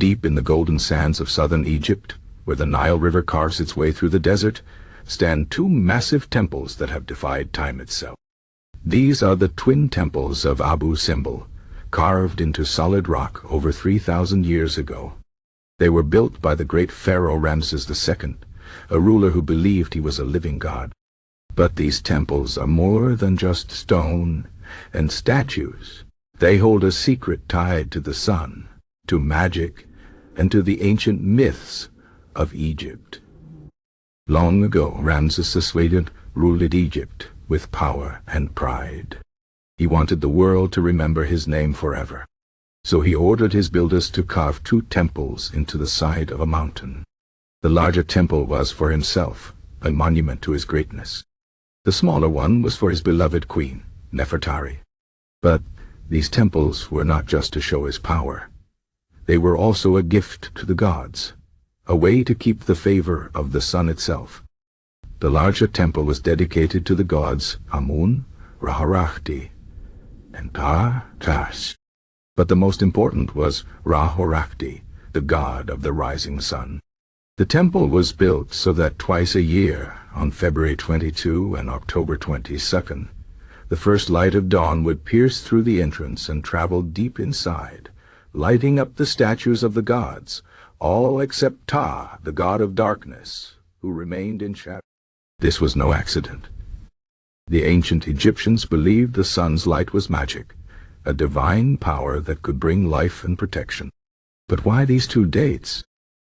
Deep in the golden sands of southern Egypt, where the Nile River carves its way through the desert, stand two massive temples that have defied time itself. These are the twin temples of Abu Simbel, carved into solid rock over 3,000 years ago. They were built by the great Pharaoh Ramses II, a ruler who believed he was a living god. But these temples are more than just stone and statues. They hold a secret tied to the sun, to magic, and to the ancient myths of Egypt. Long ago, Ramses II ruled Egypt with power and pride. He wanted the world to remember his name forever. So he ordered his builders to carve two temples into the side of a mountain. The larger temple was for himself, a monument to his greatness. The smaller one was for his beloved queen, Nefertari. But these temples were not just to show his power. They were also a gift to the gods, a way to keep the favor of the sun itself. The larger temple was dedicated to the gods Amun, Ra-Horakhti, and Ta-Tash. But the most important was Ra-Horakhti, the god of the rising sun. The temple was built so that twice a year, on February 22 and October 22nd, the first light of dawn would pierce through the entrance and travel deep inside, lighting up the statues of the gods, all except Ta, the god of darkness, who remained in shadow. This was no accident. The ancient Egyptians believed the sun's light was magic, a divine power that could bring life and protection. But why these two dates?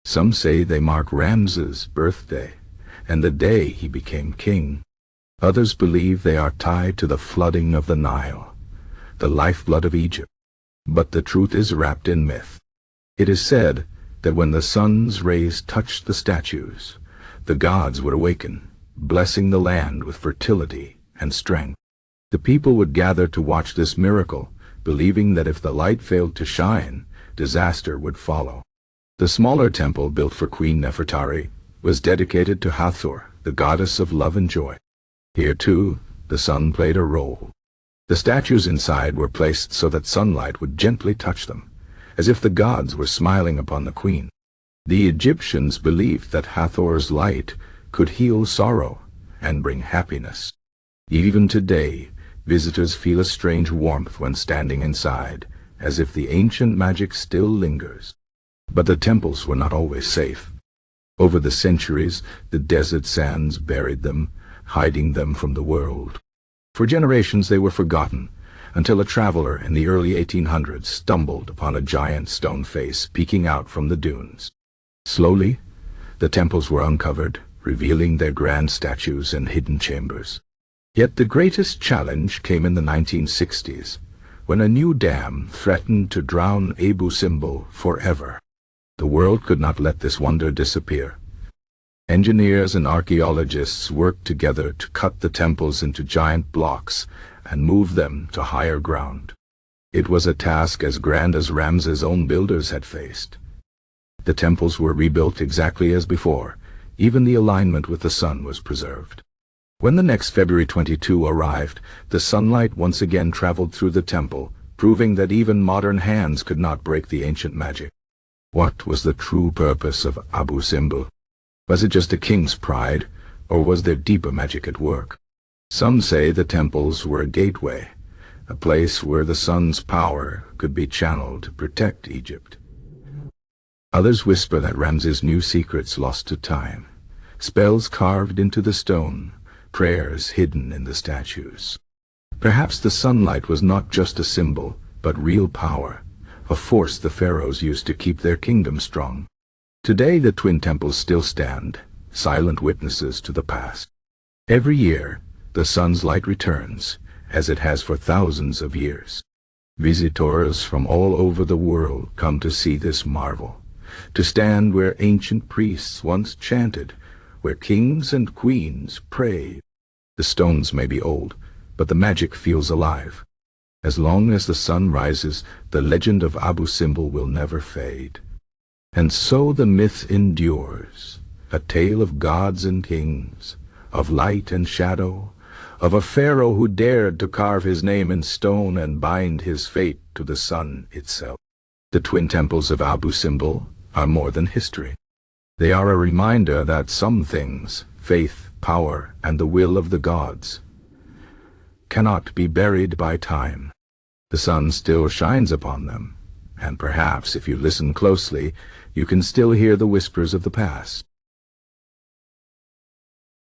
Some say they mark Ramses' birthday and the day he became king. Others believe they are tied to the flooding of the Nile, the lifeblood of Egypt. But the truth is wrapped in myth. It is said that when the sun's rays touched the statues, the gods would awaken, blessing the land with fertility and strength. The people would gather to watch this miracle, believing that if the light failed to shine, disaster would follow. The smaller temple, built for Queen Nefertari, was dedicated to Hathor, the goddess of love and joy. Here, too, the sun played a role. The statues inside were placed so that sunlight would gently touch them, as if the gods were smiling upon the queen. The Egyptians believed that Hathor's light could heal sorrow and bring happiness. Even today, visitors feel a strange warmth when standing inside, as if the ancient magic still lingers. But the temples were not always safe. Over the centuries, the desert sands buried them, hiding them from the world. For generations they were forgotten, until a traveler in the early 1800s stumbled upon a giant stone face peeking out from the dunes. Slowly, the temples were uncovered, revealing their grand statues and hidden chambers. Yet the greatest challenge came in the 1960s, when a new dam threatened to drown Abu Simbel forever. The world could not let this wonder disappear. Engineers and archaeologists worked together to cut the temples into giant blocks and move them to higher ground. It was a task as grand as Ramses' own builders had faced. The temples were rebuilt exactly as before. Even the alignment with the sun was preserved. When the next February 22 arrived, the sunlight once again traveled through the temple, proving that even modern hands could not break the ancient magic. What was the true purpose of Abu Simbel? Was it just a king's pride, or was there deeper magic at work? Some say the temples were a gateway, a place where the sun's power could be channeled to protect Egypt. Others whisper that Ramses knew secrets lost to time, spells carved into the stone, prayers hidden in the statues. Perhaps the sunlight was not just a symbol, but real power, a force the pharaohs used to keep their kingdom strong. Today the twin temples still stand, silent witnesses to the past. Every year, the sun's light returns, as it has for thousands of years. Visitors from all over the world come to see this marvel, to stand where ancient priests once chanted, where kings and queens prayed. The stones may be old, but the magic feels alive. As long as the sun rises, the legend of Abu Simbel will never fade. And so the myth endures, a tale of gods and kings, of light and shadow, of a pharaoh who dared to carve his name in stone and bind his fate to the sun itself. The twin temples of Abu Simbel are more than history. They are a reminder that some things, faith, power, and the will of the gods, cannot be buried by time. The sun still shines upon them, and perhaps if you listen closely, you can still hear the whispers of the past.